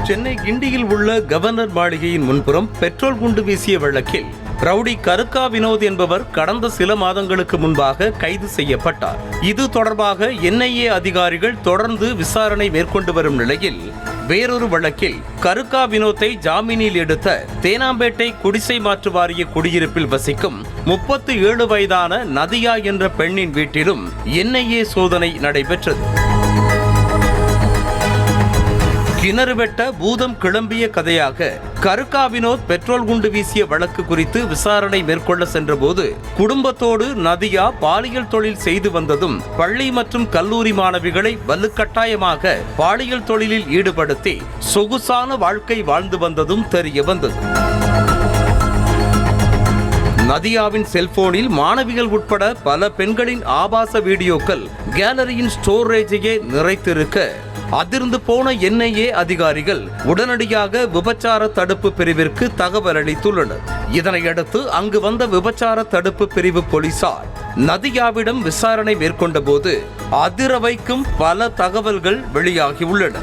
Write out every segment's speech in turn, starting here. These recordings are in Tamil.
சென்னை கிண்டியில் உள்ள கவர்னர் மாளிகையின் முன்புறம் பெட்ரோல் குண்டு வீசிய வழக்கில் ரவுடி கருக்கா வினோத் என்பவர் கடந்த சில மாதங்களுக்கு முன்பாக கைது செய்யப்பட்டார். இது தொடர்பாக NIA அதிகாரிகள் தொடர்ந்து விசாரணை மேற்கொண்டு வரும் நிலையில் வேறொரு வழக்கில் கருக்கா வினோத்தை ஜாமீனில் எடுத்த தேனாம்பேட்டை குடிசை மாற்று வாரிய குடியிருப்பில் வசிக்கும் 37 வயதான நதியா என்ற பெண்ணின் வீட்டிலும் NIA சோதனை நடைபெற்றது. கிணறு வெட்ட பூதம் கிளம்பிய கதையாக கருக்கா வினோத் பெட்ரோல் குண்டு வீசிய வழக்கு குறித்து விசாரணை மேற்கொள்ள சென்றபோது குடும்பத்தோடு நதியா பாலியல் தொழில் செய்து வந்ததும் பள்ளி மற்றும் கல்லூரி மாணவிகளை வலுக்கட்டாயமாக பாலியல் தொழிலில் ஈடுபடுத்தி சொகுசான வாழ்க்கை வாழ்ந்து வந்ததும் தெரிய வந்தது. நதியாவின் செல்போனில் மாணவிகள் உட்பட பல பெண்களின் ஆபாச வீடியோக்கள் கேலரியின் ஸ்டோரேஜையே நிறைத்திருக்க அதிர்ந்து போன NIA அதிகாரிகள் உடனடியாக விபச்சார தடுப்பு பிரிவிற்கு தகவல் அளித்துள்ளனர். இதனையடுத்து அங்கு வந்த விபச்சார தடுப்பு பிரிவு போலீசார் நதியாவிடம் விசாரணை மேற்கொண்ட போது அதிர வைக்கும் பல தகவல்கள் வெளியாகியுள்ளன.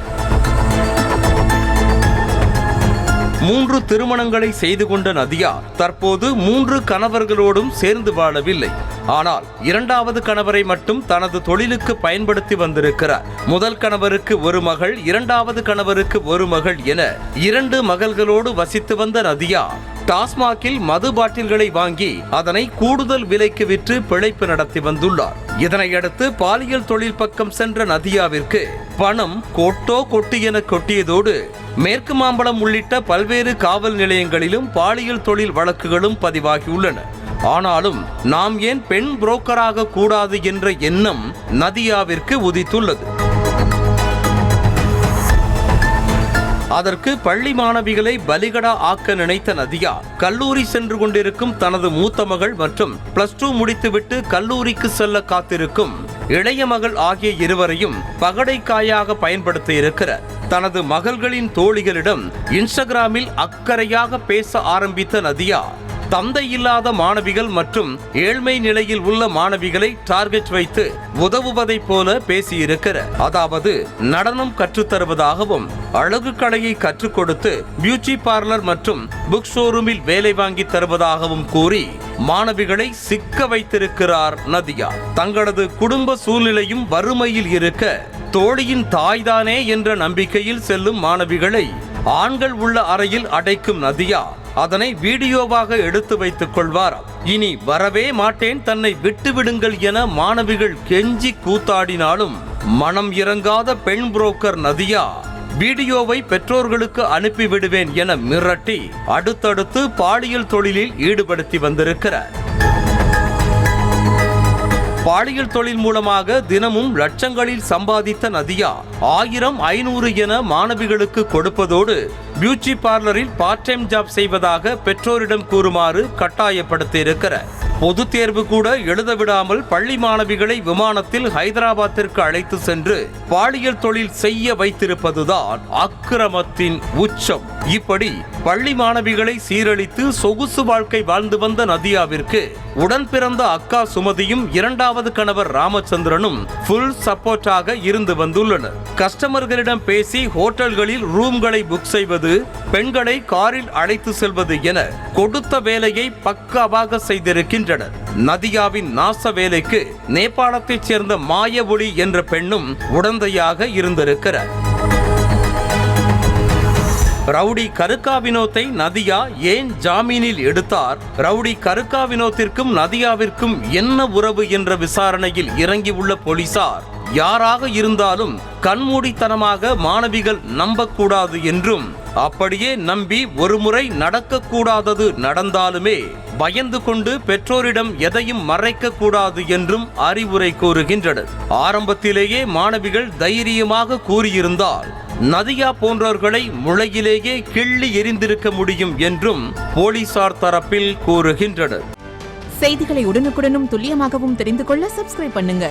3 திருமணங்களை செய்து கொண்ட நதியா தற்போது 3 கணவர்களோடும் சேர்ந்து வாழவில்லை. ஆனால் 2வது கணவரை மட்டும் தனது தொழிலுக்கு பயன்படுத்தி வந்திருக்கிறார். முதல் கணவருக்கு ஒரு மகள், 2வது கணவருக்கு ஒரு மகள் என 2 மகள்களோடு வசித்து வந்த நதியா டாஸ்மாகில் மது பாட்டில்களை வாங்கி அதனை கூடுதல் விலைக்கு விற்று பிழைப்பு நடத்தி வந்துள்ளார். இதனையடுத்து பாலியல் தொழில் பக்கம் சென்ற நதியாவிற்கு பணம் கொட்டு என கொட்டியதோடு மேற்கு மாம்பலம் உள்ளிட்ட பல்வேறு காவல் நிலையங்களிலும் பாலியல் தொழில் வழக்குகளும் பதிவாகியுள்ளன. ஆனாலும் நாம் ஏன் பெண் புரோக்கராக கூடாது என்ற எண்ணம் நதியாவிற்கு உதித்துள்ளது. அதற்கு பள்ளி மாணவிகளை பலிகடா ஆக்க நினைத்த நதியா கல்லூரி சென்று கொண்டிருக்கும் தனது மூத்த மகள் மற்றும் +2 முடித்துவிட்டு கல்லூரிக்கு செல்ல காத்திருக்கும் இளைய மகள் ஆகிய இருவரையும் பகடைக்காயாக பயன்படுத்த இருக்கிறார். தனது மகள்களின் தோழிகளிடம் இன்ஸ்டாகிராமில் அக்கறையாக பேச ஆரம்பித்த நதியா தந்தை இல்லாத மாணவிகள் மற்றும் ஏழ்மை நிலையில் உள்ள மாணவிகளை டார்கெட் வைத்து உதவுவதைப் போல பேசியிருக்கிறார். அதாவது நடனம் கற்றுத்தருவதாகவும் அழகு கலையை கற்றுக் கொடுத்து பியூட்டி பார்லர் மற்றும் புக் ஷோரூமில் வேலை வாங்கி தருவதாகவும் கூறி மாணவிகளை சிக்க வைத்திருக்கிறார் நதியா. தங்களது குடும்ப சூழ்நிலையும் வறுமையில் இருக்க தோழியின் தாய்தானே என்ற நம்பிக்கையில் செல்லும் மாணவிகளை ஆண்கள் உள்ள அறையில் அடைக்கும் நதியா அதனை வீடியோவாக எடுத்து வைத்துக் கொள்வார். இனி வரவே மாட்டேன், தன்னை விட்டுவிடுங்கள் என மாணவிகள் கெஞ்சி கூத்தாடினாலும் மனம் இறங்காத பெண் புரோக்கர் நதியா வீடியோவை பெற்றோர்களுக்கு அனுப்பிவிடுவேன் என மிரட்டி அடுத்தடுத்து பாலியல் தொழிலில் ஈடுபடுத்தி வந்திருக்கிறார். பாலியல் தொழில் மூலமாக தினமும் லட்சங்களில் சம்பாதித்த நதியா 1000, 500 என மாணவிகளுக்கு கொடுப்பதோடு பியூட்டி பார்லரில் பார்ட் டைம் ஜாப் செய்வதாக பெற்றோரிடம் கூறுமாறு கட்டாயப்படுத்தி இருக்கிறார். பொது தேர்வு கூட எழுத விடாமல் பள்ளி மாணவிகளை விமானத்தில் ஹைதராபாத்திற்கு அழைத்து சென்று பாலியல் தொழில் செய்ய வைத்திருப்பதுதான் அக்கிரமத்தின் உச்சம். இப்படி பள்ளி மாணவிகளை சீரழித்து சொகுசு வாழ்க்கை வாழ்ந்து வந்த நதியாவிற்கு உடன் பிறந்த அக்கா சுமதியும் 2வது கணவர் ராமச்சந்திரனும் ஃபுல் சப்போர்ட்டாக இருந்து வந்துள்ளனர். கஸ்டமர்களிடம் பேசி ஹோட்டல்களில் ரூம்களை புக் செய்வது, பெண்களை காரில் அழைத்து செல்வது என கொடுத்த வேலையை பக்காவாக செய்திருக்கின்றனர். நதியாவின் நாச வேலைக்கு நேபாளத்தைச் சேர்ந்த மாயவொளி என்ற பெண்ணும் உடந்தையாக இருந்திருக்கிறார். ரவுடி கருக்கா வினோத்தை நதியா ஏன் ஜாமீனில் எடுத்தார்? ரவுடி கருக்கா வினோத்திற்கும் நதியாவிற்கும் என்ன உறவு என்ற விசாரணையில் இறங்கியுள்ள போலீசார் யாராக இருந்தாலும் கண்மூடித்தனமாக மாணவிகள் நம்பக்கூடாது என்றும் அப்படியே நம்பி ஒருமுறை நடக்கக்கூடாதது நடந்தாலுமே பயந்து கொண்டு பெற்றோரிடம் எதையும் மறைக்க கூடாது என்றும் அறிவுரை கூறுகின்றனர். ஆரம்பத்திலேயே மாணவிகள் தைரியமாக கூறியிருந்தால் நதியா போன்றவர்களை முளையிலேயே கிள்ளி எறிந்திருக்க முடியும் என்றும் போலீசார் தரப்பில் கூறுகின்றனர். செய்திகளை உடனுக்குடனும் துல்லியமாகவும் தெரிந்து கொள்ள சப்ஸ்கிரைப் பண்ணுங்க.